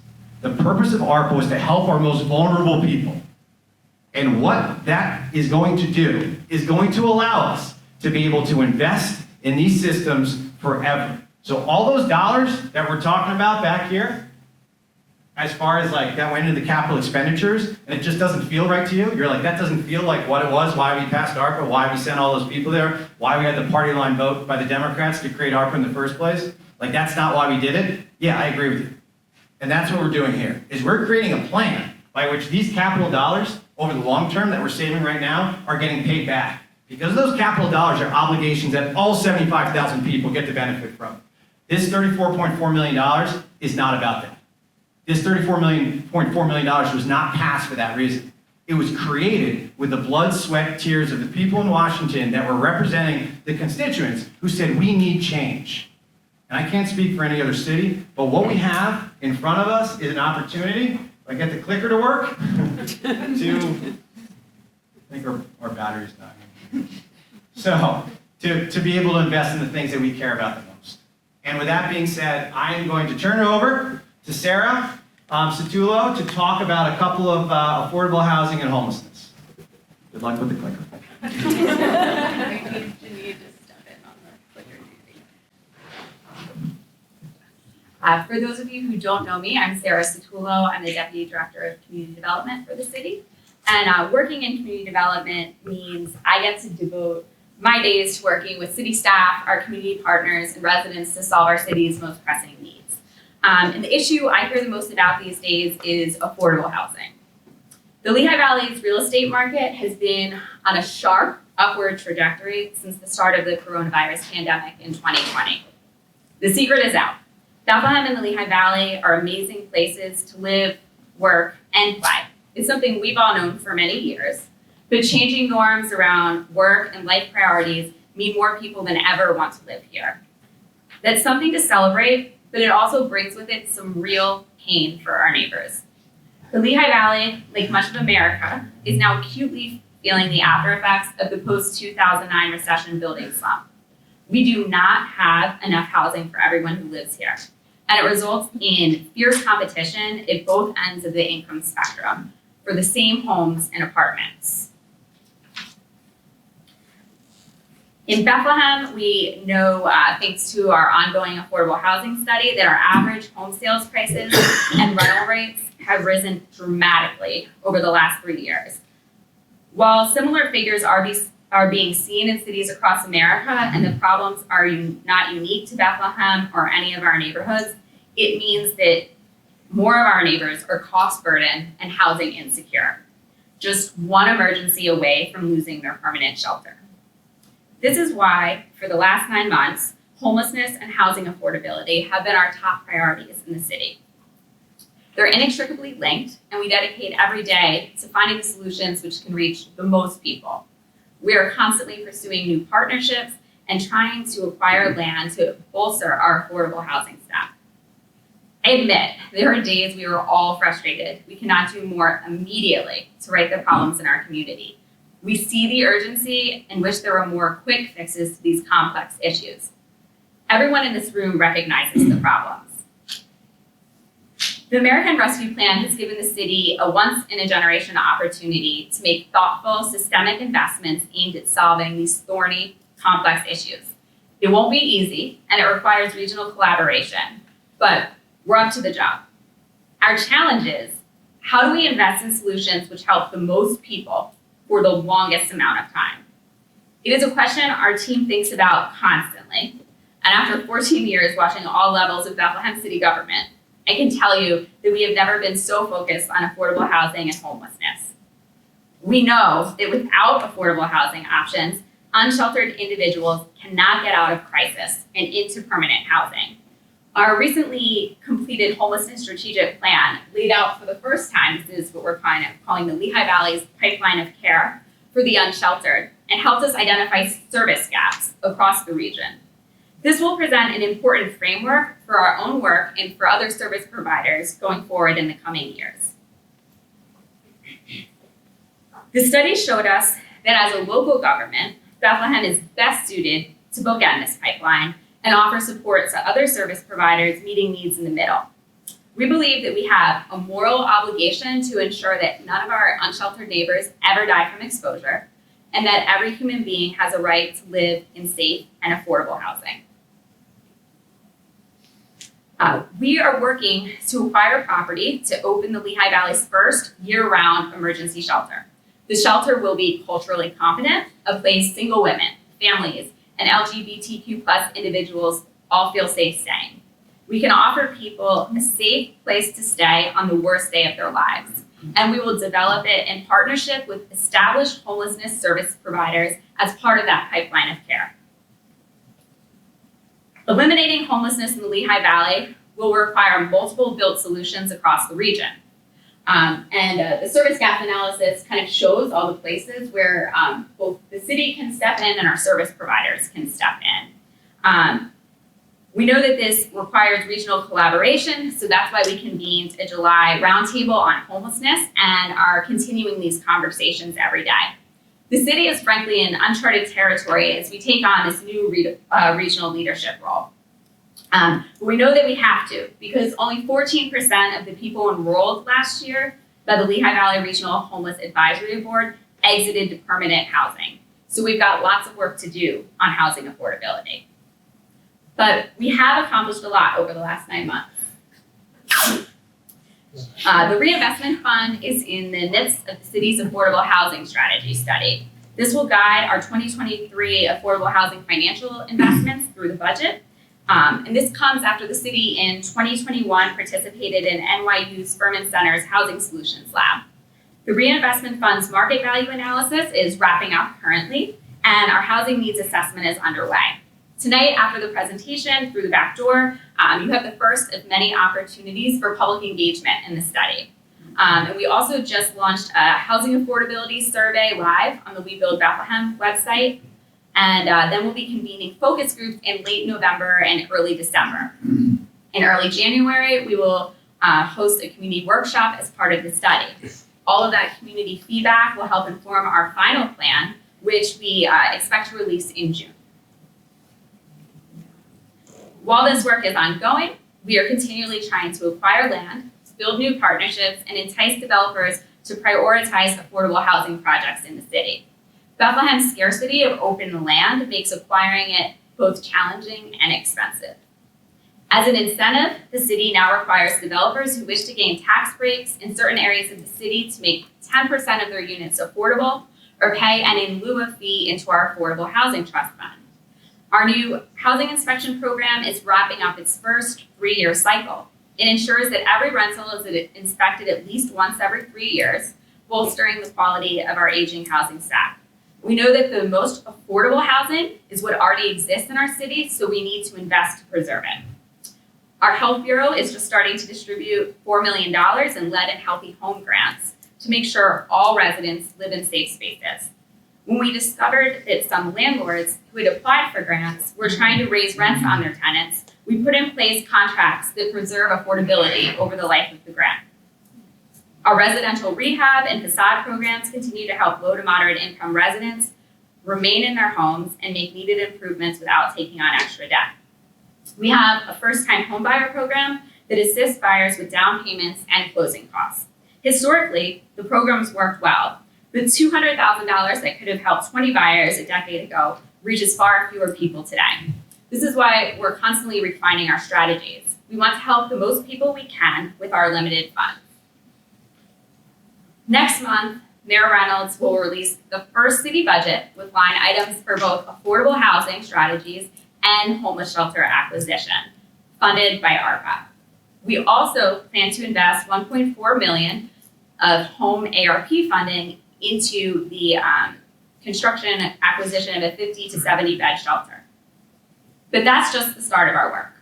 The purpose of ARPA was to help our most vulnerable people. And what that is going to do is going to allow us to be able to invest in these systems forever. So all those dollars that we're talking about back here, as far as like that went into the capital expenditures, and it just doesn't feel right to you, you're like, that doesn't feel like what it was, why we passed ARPA, why we sent all those people there, why we had the party line vote by the Democrats to create ARPA in the first place. Like, that's not why we did it. Yeah, I agree with you. And that's what we're doing here, is we're creating a plan by which these capital dollars over the long term that we're saving right now are getting paid back. Because those capital dollars are obligations that all 75,000 people get to benefit from. This $34.4 million is not about that. This $34.4 million was not passed for that reason. It was created with the blood, sweat, tears of the people in Washington that were representing the constituents who said, we need change. And I can't speak for any other city, but what we have in front of us is an opportunity, if I get the clicker to work, I think our battery's dying. So, to be able to invest in the things that we care about the most. And with that being said, I am going to turn it over to Sarah Satullo to talk about a couple of affordable housing and homelessness. Good luck with the clicker. For those of you who don't know me, I'm Sarah Satullo. I'm the Deputy Director of Community Development for the city. And working in community development means I get to devote my days to working with city staff, our community partners, and residents to solve our city's most pressing needs. And the issue I hear the most about these days is affordable housing. The Lehigh Valley's real estate market has been on a sharp upward trajectory since the start of the coronavirus pandemic in 2020. The secret is out. Bethlehem and the Lehigh Valley are amazing places to live, work, and play. It's something we've all known for many years, but changing norms around work and life priorities mean more people than ever want to live here. That's something to celebrate, but it also brings with it some real pain for our neighbors. The Lehigh Valley, like much of America, is now acutely feeling the after effects of the post-2009 recession building slump. We do not have enough housing for everyone who lives here, and it results in fierce competition at both ends of the income spectrum for the same homes and apartments. In Bethlehem, we know, thanks to our ongoing affordable housing study, that our average home sales prices and rental rates have risen dramatically over the last 3 years. While similar figures are being seen in cities across America, and the problems are not unique to Bethlehem or any of our neighborhoods, it means that more of our neighbors are cost burdened and housing insecure, just one emergency away from losing their permanent shelter. This is why, for the last 9 months, homelessness and housing affordability have been our top priorities in the city. They're inextricably linked, and we dedicate every day to finding the solutions which can reach the most people. We are constantly pursuing new partnerships and trying to acquire land to bolster our affordable housing staff. I admit, there are days we are all frustrated. We cannot do more immediately to right the problems in our community. We see the urgency and wish there were more quick fixes to these complex issues. Everyone in this room recognizes the problems. The American Rescue Plan has given the city a once-in-a-generation opportunity to make thoughtful, systemic investments aimed at solving these thorny, complex issues. It won't be easy, and it requires regional collaboration, but we're up to the job. Our challenge is, how do we invest in solutions which help the most people for the longest amount of time? It is a question our team thinks about constantly, and after 14 years watching all levels of Bethlehem city government, I can tell you that we have never been so focused on affordable housing and homelessness. We know that without affordable housing options, unsheltered individuals cannot get out of crisis and into permanent housing. Our recently completed homelessness strategic plan laid out for the first time, this is what we're calling the Lehigh Valley's pipeline of care for the unsheltered, and helped us identify service gaps across the region. This will present an important framework for our own work and for other service providers going forward in the coming years. The study showed us that as a local government, Bethlehem is best suited to bookend this pipeline and offer support to other service providers meeting needs in the middle. We believe that we have a moral obligation to ensure that none of our unsheltered neighbors ever die from exposure, and that every human being has a right to live in safe and affordable housing. We are working to acquire property to open the Lehigh Valley's first year-round emergency shelter. The shelter will be culturally competent, a place single women, families, and LGBTQ+ individuals all feel safe staying. We can offer people a safe place to stay on the worst day of their lives, and we will develop it in partnership with established homelessness service providers as part of that pipeline of care. Eliminating homelessness in the Lehigh Valley will require multiple built solutions across the region. The service gap analysis kind of shows all the places where both the city can step in and our service providers can step in. We know that this requires regional collaboration, so that's why we convened a July roundtable on homelessness and are continuing these conversations every day. The city is frankly in uncharted territory as we take on this new regional leadership role. But we know that we have to, because only 14% of the people enrolled last year by the Lehigh Valley Regional Homeless Advisory Board exited to permanent housing. So we've got lots of work to do on housing affordability. But we have accomplished a lot over the last 9 months. The reinvestment fund is in the midst of the city's affordable housing strategy study. This will guide our 2023 affordable housing financial investments through the budget. And this comes after the city in 2021 participated in NYU's Furman Center's Housing Solutions Lab. The reinvestment fund's market value analysis is wrapping up currently, and our housing needs assessment is underway. Tonight, after the presentation through the back door, you have the first of many opportunities for public engagement in the study. And we also just launched a housing affordability survey live on the We Build Bethlehem website. And then we'll be convening focus groups in late November and early December. In early January, we will host a community workshop as part of the study. All of that community feedback will help inform our final plan, which we expect to release in June. While this work is ongoing, we are continually trying to acquire land, build new partnerships, and entice developers to prioritize affordable housing projects in the city. Bethlehem's scarcity of open land makes acquiring it both challenging and expensive. As an incentive, the city now requires developers who wish to gain tax breaks in certain areas of the city to make 10% of their units affordable or pay an in lieu of fee into our Affordable Housing Trust Fund. Our new housing inspection program is wrapping up its first 3-year cycle. It ensures that every rental is inspected at least once every 3 years, bolstering the quality of our aging housing stock. We know that the most affordable housing is what already exists in our city, so we need to invest to preserve it. Our Health Bureau is just starting to distribute $4 million in lead and healthy home grants to make sure all residents live in safe spaces. When we discovered that some landlords who had applied for grants were trying to raise rents on their tenants, we put in place contracts that preserve affordability over the life of the grant. Our residential rehab and facade programs continue to help low to moderate income residents remain in their homes and make needed improvements without taking on extra debt. We have a first-time homebuyer program that assists buyers with down payments and closing costs. Historically, the program's worked well, but $200,000 that could have helped 20 buyers a decade ago reaches far fewer people today. This is why we're constantly refining our strategies. We want to help the most people we can with our limited funds. Next month, Mayor Reynolds will release the first city budget with line items for both affordable housing strategies and homeless shelter acquisition, funded by ARPA. We also plan to invest $1.4 million of home ARP funding into the construction and acquisition of a 50 to 70 bed shelter. But that's just the start of our work.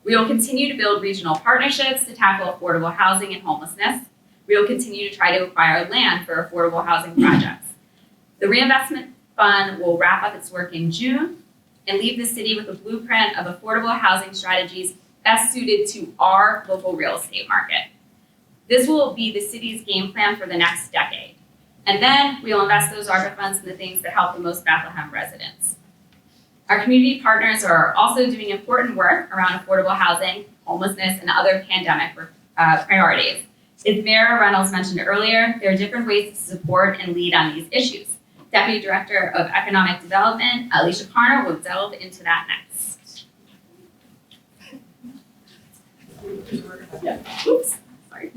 We will continue to build regional partnerships to tackle affordable housing and homelessness. We will continue to try to acquire land for affordable housing projects. The reinvestment fund will wrap up its work in June and leave the city with a blueprint of affordable housing strategies best suited to our local real estate market. This will be the city's game plan for the next decade. And then we'll invest those ARPA funds in the things that help the most Bethlehem residents. Our community partners are also doing important work around affordable housing, homelessness, and other pandemic priorities. As Mayor Reynolds mentioned earlier, there are different ways to support and lead on these issues. Deputy Director of Economic Development, Alicia Carner, will delve into that next. Oops, sorry.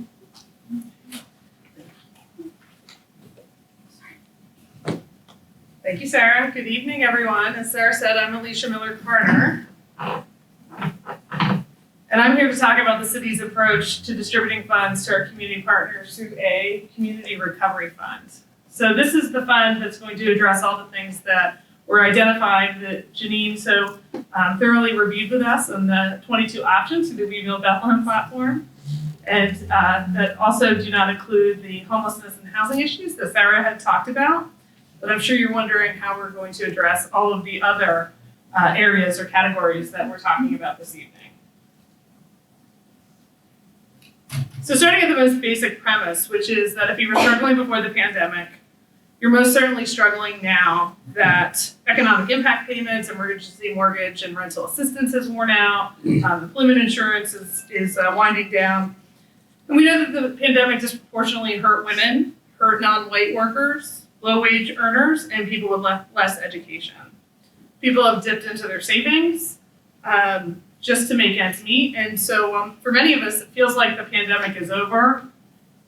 Thank you, Sarah. Good evening, everyone. As Sarah said, I'm Alicia Miller-Carter. And I'm here to talk about the city's approach to distributing funds to our community partners through a community recovery fund. So this is the fund that's going to address all the things that were identified that Janine so thoroughly reviewed with us on the 22 options through the We Build Bethlehem platform. And that also do not include the homelessness and housing issues that Sarah had talked about. But I'm sure you're wondering how we're going to address all of the other areas or categories that we're talking about this evening. So starting at the most basic premise, which is that if you were struggling before the pandemic, you're most certainly struggling now that economic impact payments, emergency mortgage and rental assistance has worn out, employment insurance is winding down. And we know that the pandemic disproportionately hurt women, hurt non-white workers, low-wage earners, and people with less education. People have dipped into their savings just to make ends meet. And so for many of us, it feels like the pandemic is over.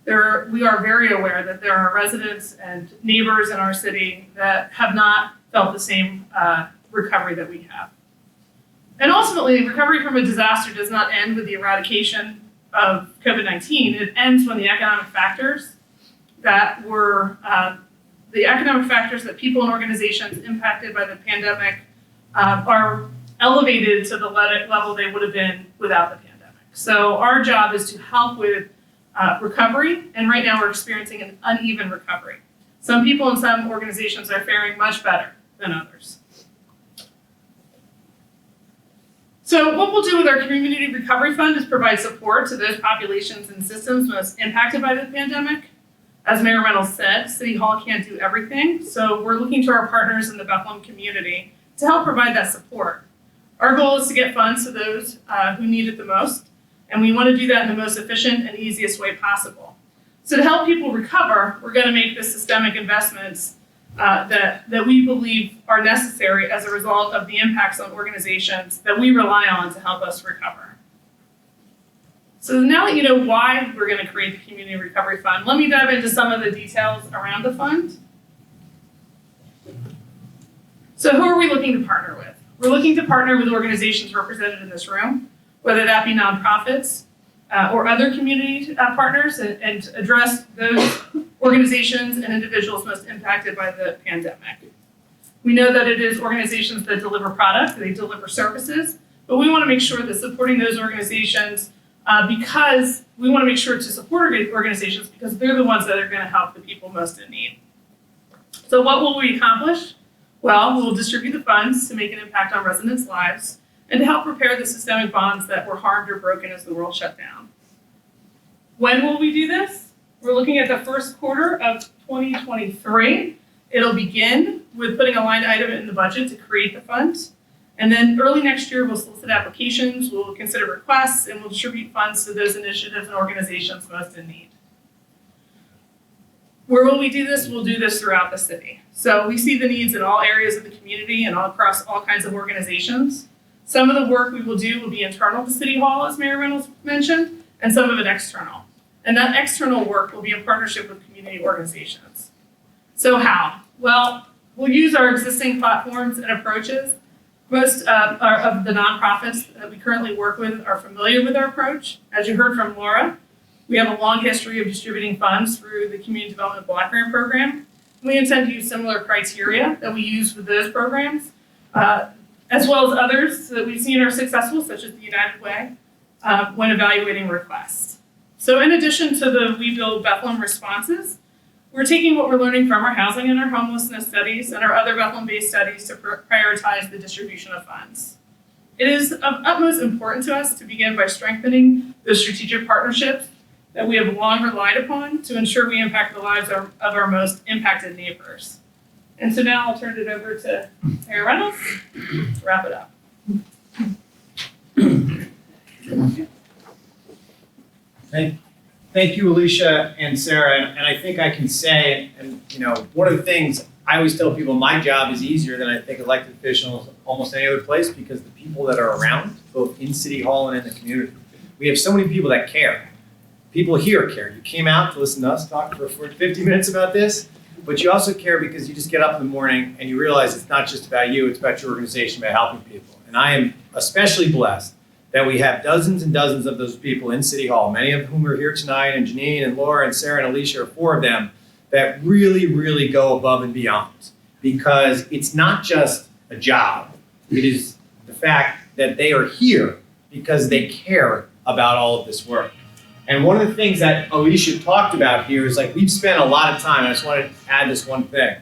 We are very aware that there are residents and neighbors in our city that have not felt the same recovery that we have. And ultimately, recovery from a disaster does not end with the eradication of COVID-19. It ends when the economic factors that people and organizations impacted by the pandemic are elevated to the level they would have been without the pandemic. So our job is to help with recovery, and right now we're experiencing an uneven recovery. Some people and some organizations are faring much better than others. So what we'll do with our Community Recovery Fund is provide support to those populations and systems most impacted by the pandemic. As Mayor Reynolds said, City Hall can't do everything, so we're looking to our partners in the Bethlehem community to help provide that support. Our goal is to get funds to those who need it the most, and we want to do that in the most efficient and easiest way possible. So to help people recover, we're going to make the systemic investments that we believe are necessary as a result of the impacts on organizations that we rely on to help us recover. So now that you know why we're going to create the Community Recovery Fund, let me dive into some of the details around the fund. So who are we looking to partner with? We're looking to partner with organizations represented in this room, whether that be nonprofits or other community partners, and address those organizations and individuals most impacted by the pandemic. We know that it is organizations that deliver products, they deliver services, but we want to make sure that supporting those organizations because we want to make sure to support organizations because they're the ones that are going to help the people most in need. So what will we accomplish? Well, we'll distribute the funds to make an impact on residents' lives and to help repair the systemic bonds that were harmed or broken as the world shut down. When will we do this? We're looking at the first quarter of 2023. It'll begin with putting a line item in the budget to create the fund. And then early next year, we'll solicit applications, we'll consider requests, and we'll distribute funds to those initiatives and organizations most in need. Where will we do this? We'll do this throughout the city. So we see the needs in all areas of the community and all across all kinds of organizations. Some of the work we will do will be internal to City Hall, as Mayor Reynolds mentioned, and some of it external. And that external work will be in partnership with community organizations. So how? Well, we'll use our existing platforms and approaches. Most of the nonprofits that we currently work with are familiar with our approach. As you heard from Laura, we have a long history of distributing funds through the Community Development Block Grant Program. We intend to use similar criteria that we use with those programs, as well as others that we've seen are successful, such as the United Way, when evaluating requests. So in addition to the We Build Bethlehem responses, we're taking what we're learning from our housing and our homelessness studies and our other Bethlehem-based studies to prioritize the distribution of funds. It is of utmost importance to us to begin by strengthening those strategic partnerships that we have long relied upon to ensure we impact the lives of our most impacted neighbors. And so now I'll turn it over to Mayor Reynolds to wrap it up. Thank you, Alicia and Sarah. And I think I can say, and one of the things I always tell people, my job is easier than I think elected officials almost any other place because the people that are around, both in City Hall and in the community, we have so many people that care. People here care. You came out to listen to us talk for 50 minutes about this, but you also care because you just get up in the morning and you realize it's not just about you, it's about your organization, about helping people. And I am especially blessed that we have dozens and dozens of those people in City Hall, many of whom are here tonight, and Janine and Laura and Sarah and Alicia are 4 of them, that really, really go above and beyond. Because it's not just a job, it is the fact that they are here because they care about all of this work. And one of the things that Alicia talked about here is we've spent a lot of time, I just want to add this one thing,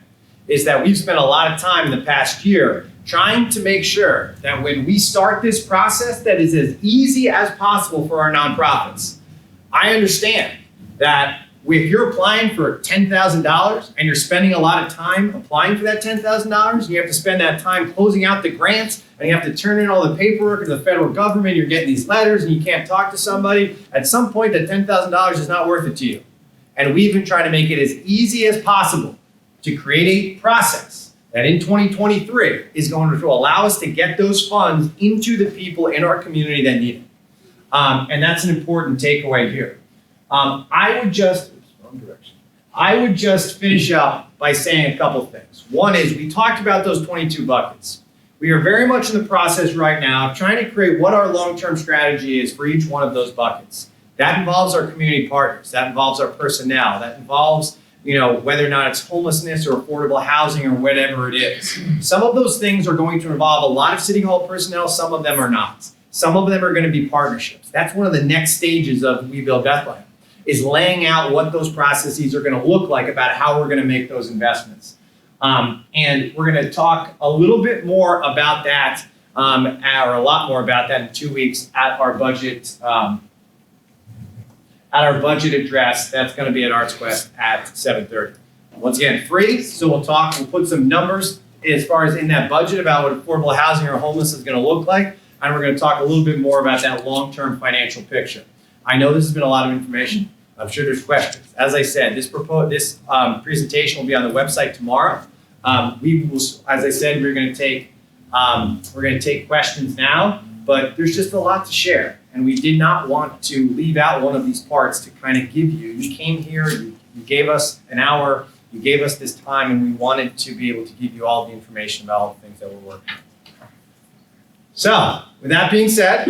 is that we've spent a lot of time in the past year trying to make sure that when we start this process that is as easy as possible for our nonprofits. I understand that if you're applying for $10,000 and you're spending a lot of time applying for that $10,000, you have to spend that time closing out the grants and you have to turn in all the paperwork to the federal government, you're getting these letters and you can't talk to somebody. At some point, that $10,000 is not worth it to you. And we've been trying to make it as easy as possible to create a process that in 2023 is going to allow us to get those funds into the people in our community that need it. And that's an important takeaway here. I would just finish up by saying a couple things. One is we talked about those 22 buckets. We are very much in the process right now of trying to create what our long-term strategy is for each one of those buckets. That involves our community partners. That involves our personnel. That involves, whether or not it's homelessness or affordable housing or whatever it is. Some of those things are going to involve a lot of City Hall personnel. Some of them are not. Some of them are going to be partnerships. That's one of the next stages of We Build Bethlehem, is laying out what those processes are going to look like about how we're going to make those investments. And we're going to talk a little bit more about that, or a lot more about that in 2 weeks at our budget address. That's going to be at Arts Quest at 7:30. Once again, free, so we'll put some numbers as far as in that budget about what affordable housing or homeless is going to look like, and we're going to talk a little bit more about that long-term financial picture. I know this has been a lot of information. I'm sure there's questions. As I said, this presentation will be on the website tomorrow. We will, as I said, we're going to take questions now, but there's just a lot to share, and we did not want to leave out one of these parts to kind of give you. You came here, you gave us an hour, you gave us this time, and we wanted to be able to give you all the information about all the things that we're working on. So, with that being said.